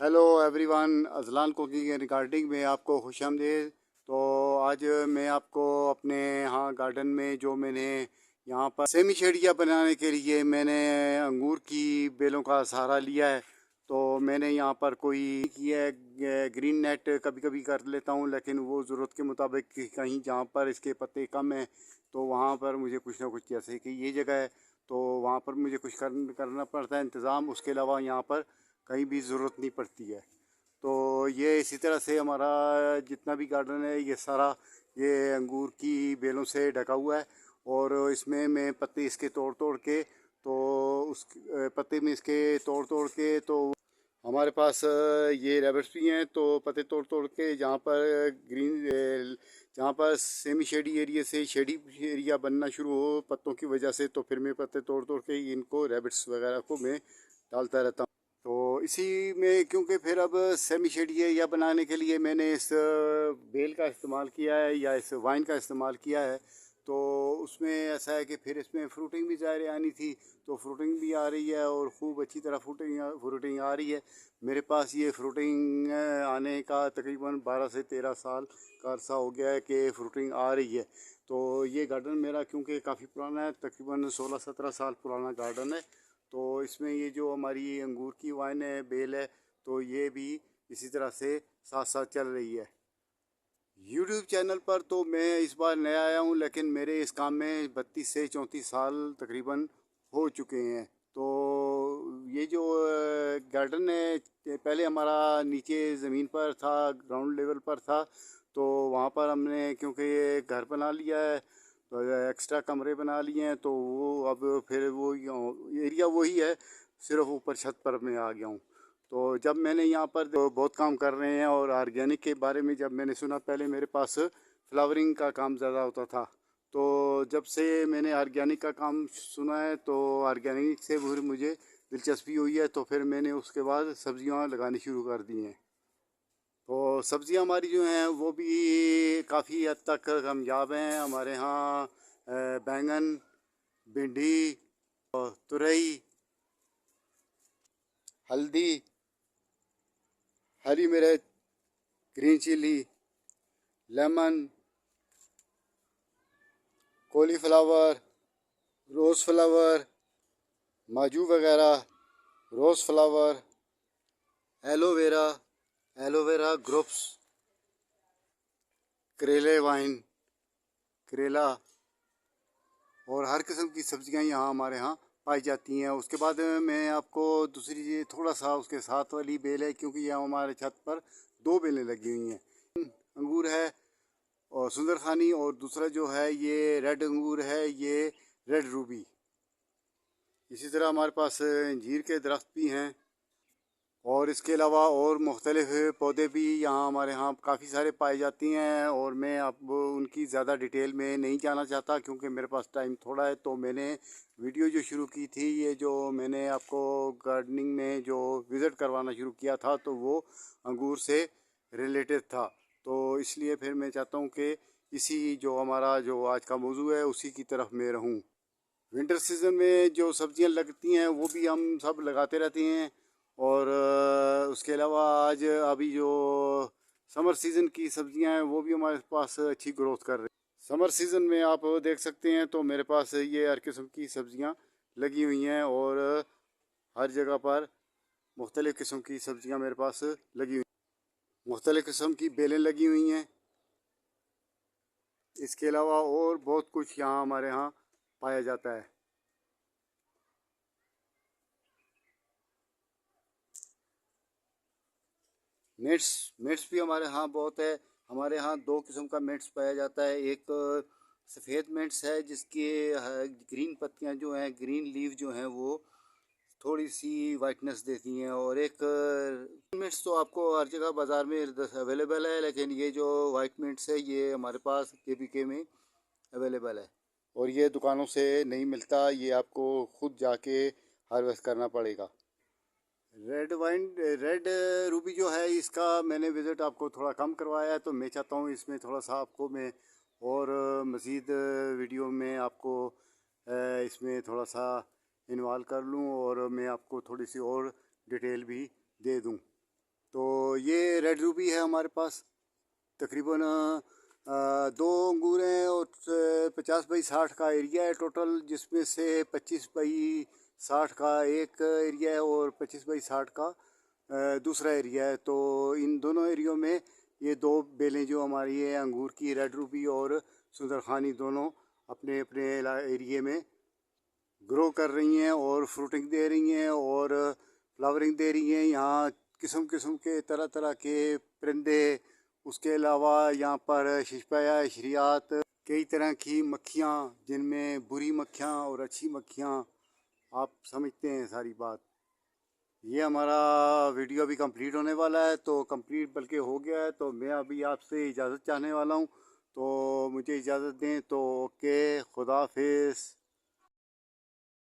Hello everyone, Azlan cooking and gardening में आपको खुशामदीद। तो आज मैं आपको अपने यहाँ गार्डन में जो मैंने यहाँ पर सेमी शेडिया बनाने के लिए मैंने अंगूर की बेलों का सहारा लिया है। तो मैंने यहाँ पर कोई किया है ग्रीन नेट कभी कभी कर लेता हूँ, लेकिन वो ज़रूरत के मुताबिक कहीं जहाँ पर इसके पत्ते कम हैं तो वहाँ पर मुझे कुछ ना कुछ, जैसे कि ये जगह है तो वहाँ पर मुझे कुछ करना पड़ता है इंतज़ाम। उसके अलावा यहाँ पर कहीं भी ज़रूरत नहीं पड़ती है। तो ये इसी तरह से हमारा जितना भी गार्डन है ये सारा ये अंगूर की बेलों से ढका हुआ है। और इसमें मैं पत्ते इसके तोड़ तोड़ के तो उस पत्ते में इसके तोड़ तोड़ के तो हमारे पास ये रैबिट्स भी हैं, तो पत्ते तोड़ तोड़ के जहाँ पर जहाँ पर सेमी शेडी एरिया से शेडी एरिया बनना शुरू हो पत्तों की वजह से, तो फिर मैं पत्ते तोड़ तोड़ के इनको रैबिट्स वगैरह को मैं डालता रहता हूँ। तो इसी में क्योंकि फिर अब सेमी शेडी एरिया बनाने के लिए मैंने इस बेल का इस्तेमाल किया है या इस वाइन का इस्तेमाल किया है। तो उसमें ऐसा है कि फिर इसमें फ्रूटिंग भी ज़ाहिर आनी थी, तो फ्रूटिंग भी आ रही है और खूब अच्छी तरह फ्रूटिंग आ रही है। मेरे पास ये फ्रूटिंग आने का तकरीबन 12 से 13 साल का अरसा हो गया है कि फ्रूटिंग आ रही है। तो ये गार्डन मेरा क्योंकि काफ़ी पुराना है, तकरीबन 16-17 साल पुराना गार्डन है। तो इसमें ये जो हमारी अंगूर की वाइन है, बेल है, तो ये भी इसी तरह से साथ साथ चल रही है। यूट्यूब चैनल पर तो मैं इस बार नया आया हूँ, लेकिन मेरे इस काम में 32 से 34 साल तकरीबन हो चुके हैं। तो ये जो गार्डन है पहले हमारा नीचे ज़मीन पर था, ग्राउंड लेवल पर था। तो वहाँ पर हमने क्योंकि ये घर बना लिया है तो एक्स्ट्रा कमरे बना लिए हैं, तो वो अब फिर वो एरिया वही है, सिर्फ ऊपर छत पर मैं आ गया हूँ। तो जब मैंने यहाँ पर बहुत काम कर रहे हैं और ऑर्गेनिक के बारे में जब मैंने सुना, पहले मेरे पास फ्लावरिंग का काम ज़्यादा होता था। तो जब से मैंने ऑर्गेनिक का काम सुना है तो ऑर्गेनिक से फिर मुझे दिलचस्पी हुई है, तो फिर मैंने उसके बाद सब्जियाँ लगानी शुरू कर दी हैं। तो सब्जियां हमारी जो हैं वो भी काफ़ी हद तक कामयाब हैं हमारे यहाँ। बैंगन, भिंडी, तुरई, हल्दी, हरी मिर्च, green chilli, lemon, cauliflower, rose flower, माजू वगैरह, rose flower, aloe vera, aloe vera groups, करेले वाइन, करेला और हर किस्म की सब्जियां यहाँ हमारे यहाँ पाई जाती हैं। उसके बाद मैं आपको दूसरी चीज़ थोड़ा सा उसके साथ वाली बेल है, क्योंकि यहाँ हमारे छत पर दो बेलें लगी हुई हैं। अंगूर है और सुंदर खानी, और दूसरा जो है ये रेड अंगूर है, ये रेड रूबी। इसी तरह हमारे पास अंजीर के दरख्त भी हैं और इसके अलावा और मुख्तलिफ पौधे भी यहाँ हमारे यहाँ काफ़ी सारे पाए जाती हैं। और मैं अब उनकी ज़्यादा डिटेल में नहीं जाना चाहता क्योंकि मेरे पास टाइम थोड़ा है। तो मैंने वीडियो जो शुरू की थी, ये जो मैंने आपको गार्डनिंग में जो विज़िट करवाना शुरू किया था, तो वो अंगूर से रिलेटेड था। तो इसलिए फिर मैं चाहता हूँ कि इसी जो हमारा जो आज का मौजू है उसी की तरफ मैं रहूँ। विंटर सीज़न में जो सब्जियां लगती हैं वो भी हम सब लगाते रहते हैं। और उसके अलावा आज अभी जो समर सीज़न की सब्जियां हैं वो भी हमारे पास अच्छी ग्रोथ कर रही हैं। समर सीज़न में आप देख सकते हैं तो मेरे पास ये हर किस्म की सब्जियां लगी हुई हैं और हर जगह पर मुख्तलिफ़ किस्म की सब्जियां मेरे पास लगी हुई हैं, मुख्तलिफ़ किस्म की बेलें लगी हुई हैं। इसके अलावा और बहुत कुछ यहाँ हमारे यहाँ पाया जाता है। मिर्च मिर्च भी हमारे यहाँ बहुत है। हमारे यहाँ दो किस्म का मिर्च पाया जाता है। एक सफ़ेद मिर्च है जिसकी ग्रीन पत्तियाँ जो हैं, ग्रीन लीव जो हैं, वो थोड़ी सी वाइटनेस देती हैं। और एक मिर्च तो आपको हर जगह बाज़ार में अवेलेबल है, लेकिन ये जो वाइट मिर्च है ये हमारे पास केबीके में अवेलेबल है और ये दुकानों से नहीं मिलता, ये आपको खुद जाके हार्वेस्ट करना पड़ेगा। रेड वाइन, रेड रूबी जो है इसका मैंने विज़िट आपको थोड़ा कम करवाया है, तो मैं चाहता हूँ इसमें थोड़ा सा आपको मैं और मज़ीद वीडियो में आपको इसमें थोड़ा सा इन्वॉल्व कर लूँ और मैं आपको थोड़ी सी और डिटेल भी दे दूँ। ये रेड रूबी है हमारे पास, तकरीबन 2 अंगूर हैं और 50 बाई 60 का एरिया है टोटल, जिसमें से 25 बाई 60 का एक एरिया है और 25 बाई 60 का दूसरा एरिया है। तो इन दोनों एरियो में ये 2 बेलें जो हमारी है अंगूर की, रेड रूबी और सुंदरखानी, दोनों अपने अपने एरिए में ग्रो कर रही हैं और फ्रूटिंग दे रही हैं और फ्लावरिंग दे रही हैं। यहाँ किस्म किस्म के तरह तरह के परिंदे, उसके अलावा यहाँ पर शिशपाया शरियात, कई तरह की मक्खियाँ, जिनमें बुरी मक्खियाँ और अच्छी मक्खियाँ, आप समझते हैं सारी बात। ये हमारा वीडियो अभी कंप्लीट होने वाला है, तो कंप्लीट बल्कि हो गया है, तो मैं अभी आपसे इजाज़त चाहने वाला हूँ। तो मुझे इजाज़त दें, तो ओके, खुदा हाफिज़।